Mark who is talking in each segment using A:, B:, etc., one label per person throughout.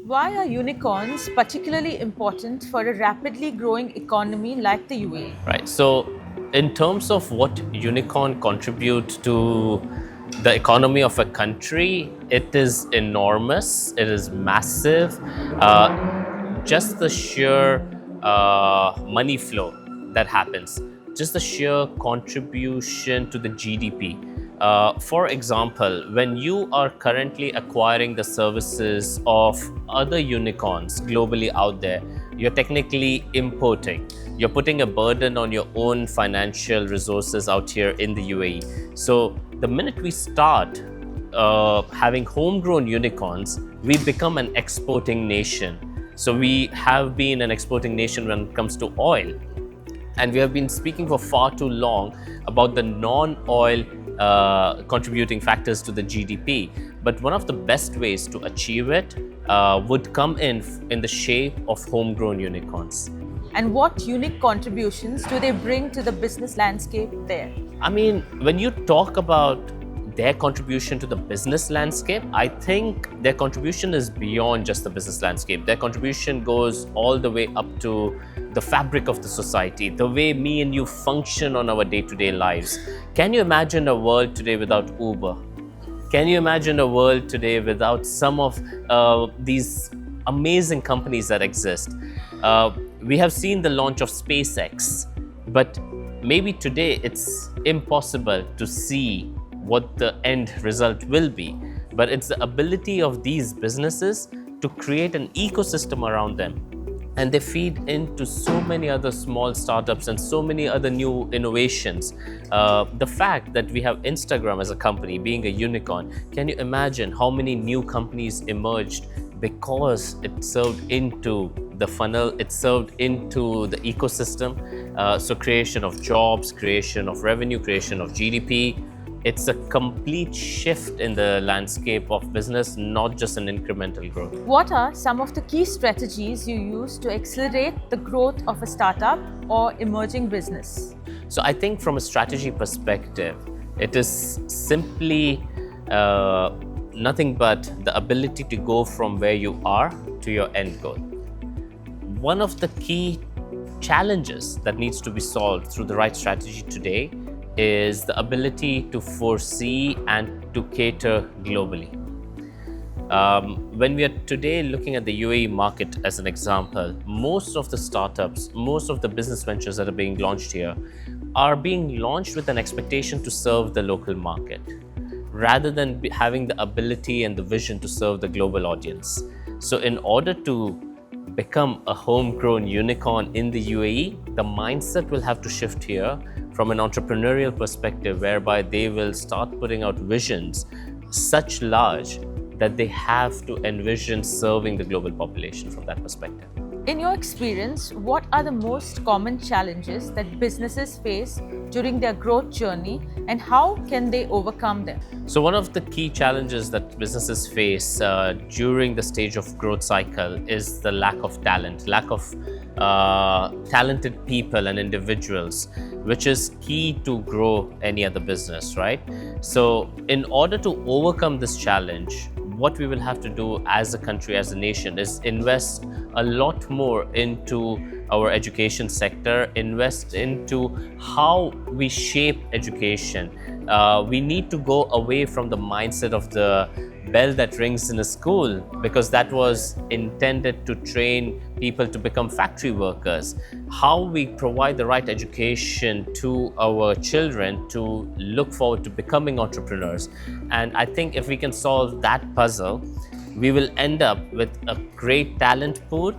A: Why are unicorns particularly important for a rapidly growing economy like the UAE?
B: Right. So, in terms of what unicorn contribute to the economy of a country, it is enormous. It is massive. Just the sheer money flow that happens, just the sheer contribution to the GDP. For example, when you are currently acquiring the services of other unicorns globally out there, you're technically importing. You're putting a burden on your own financial resources out here in the UAE. So the minute we start having homegrown unicorns, we become an exporting nation. So we have been an exporting nation when it comes to oil. And we have been speaking for far too long about the non-oil contributing factors to the GDP. But one of the best ways to achieve it would come in the shape of homegrown unicorns.
A: And what unique contributions do they bring to the business landscape there?
B: I mean, when you talk about their contribution to the business landscape, I think their contribution is beyond just the business landscape. Their contribution goes all the way up to the fabric of the society, the way me and you function on our day-to-day lives. Can you imagine a world today without Uber? Can you imagine a world today without some of these amazing companies that exist? We have seen the launch of SpaceX, but maybe today it's impossible to see what the end result will be. But it's the ability of these businesses to create an ecosystem around them. And they feed into so many other small startups and so many other new innovations. The fact that we have Instagram as a company being a unicorn, can you imagine how many new companies emerged because it served into the funnel, it served into the ecosystem. So creation of jobs, creation of revenue, creation of GDP. It's a complete shift in the landscape of business, not just an incremental growth.
A: What are some of the key strategies you use to accelerate the growth of a startup or emerging business?
B: So I think from a strategy perspective, it is simply nothing but the ability to go from where you are to your end goal. One of the key challenges that needs to be solved through the right strategy today is the ability to foresee and to cater globally. When we are today looking at the UAE market as an example, most of the startups, most of the business ventures that are being launched here are being launched with an expectation to serve the local market, rather than having the ability and the vision to serve the global audience. So in order to become a homegrown unicorn in the UAE, the mindset will have to shift here from an entrepreneurial perspective, whereby they will start putting out visions such large that they have to envision serving the global population from that perspective.
A: In your experience, what are the most common challenges that businesses face during their growth journey, and how can they overcome them?
B: So one of the key challenges that businesses face during the stage of growth cycle is the lack of talent, lack of talented people and individuals, which is key to grow any other business, right? So in order to overcome this challenge, what we will have to do as a country, as a nation, is invest a lot more into our education sector, invest into how we shape education. We need to go away from the mindset of the bell that rings in a school, because that was intended to train people to become factory workers. How we provide the right education to our children to look forward to becoming entrepreneurs. And I think if we can solve that puzzle, we will end up with a great talent pool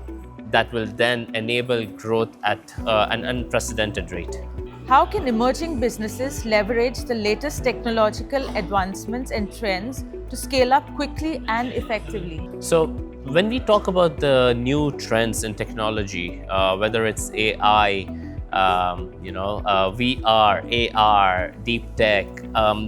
B: that will then enable growth at an unprecedented rate.
A: How can emerging businesses leverage the latest technological advancements and trends to scale up quickly and effectively?
B: So when we talk about the new trends in technology, whether it's AI, VR, AR, deep tech,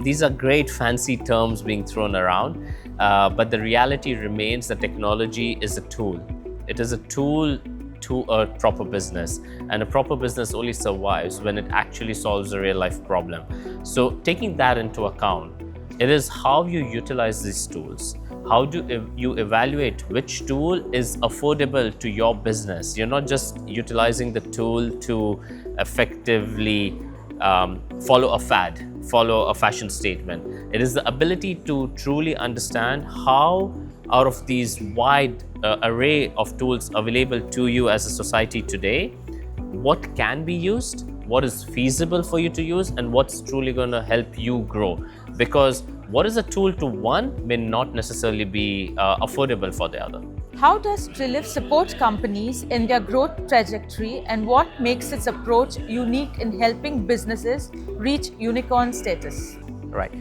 B: these are great fancy terms being thrown around, but the reality remains that technology is a tool. It is a tool to a proper business, and a proper business only survives when it actually solves a real life problem. So taking that into account, it is how you utilize these tools, how do you evaluate which tool is affordable to your business? You're not just utilizing the tool to effectively follow a fad, follow a fashion statement. It is the ability to truly understand how, out of these wide array of tools available to you as a society today, what can be used, what is feasible for you to use, and what's truly going to help you grow. Because what is a tool to one may not necessarily be affordable for the other.
A: How does Triliv support companies in their growth trajectory, and what makes its approach unique in helping businesses reach unicorn status?
B: Right.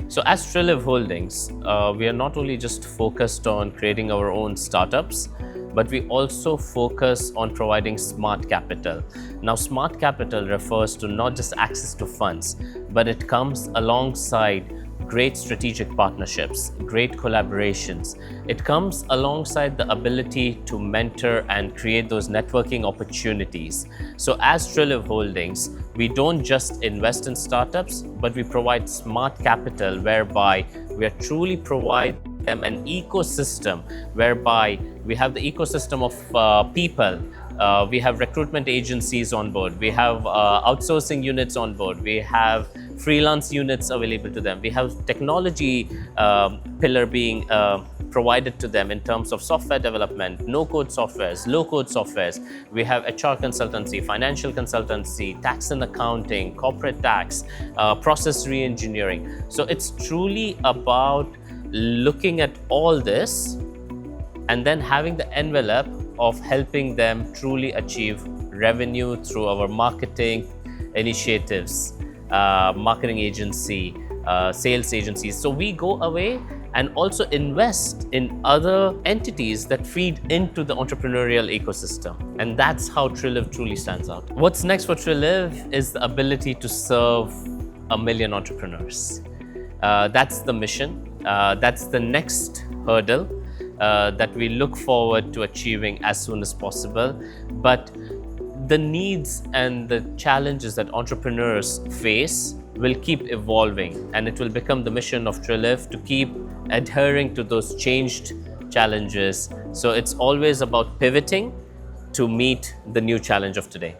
B: So as Triliv Holdings, we are not only just focused on creating our own startups, but we also focus on providing smart capital. Now, smart capital refers to not just access to funds, but it comes alongside great strategic partnerships, great collaborations. It comes alongside the ability to mentor and create those networking opportunities. So as Triliv Holdings, we don't just invest in startups, but we provide smart capital whereby we are truly provide them an ecosystem whereby we have the ecosystem of people. We have recruitment agencies on board. We have outsourcing units on board. We have freelance units available to them. We have technology pillar being provided to them in terms of software development, no-code softwares, low-code softwares. We have HR consultancy, financial consultancy, tax and accounting, corporate tax, process re-engineering. So it's truly about looking at all this and then having the envelope of helping them truly achieve revenue through our marketing initiatives, marketing agency, sales agencies. So we go away and also invest in other entities that feed into the entrepreneurial ecosystem. And that's how Triliv truly stands out. What's next for Triliv is the ability to serve 1 million entrepreneurs. That's the mission. That's the next hurdle that we look forward to achieving as soon as possible. But the needs and the challenges that entrepreneurs face will keep evolving, and it will become the mission of Triliv to keep adhering to those changed challenges. So it's always about pivoting to meet the new challenge of today.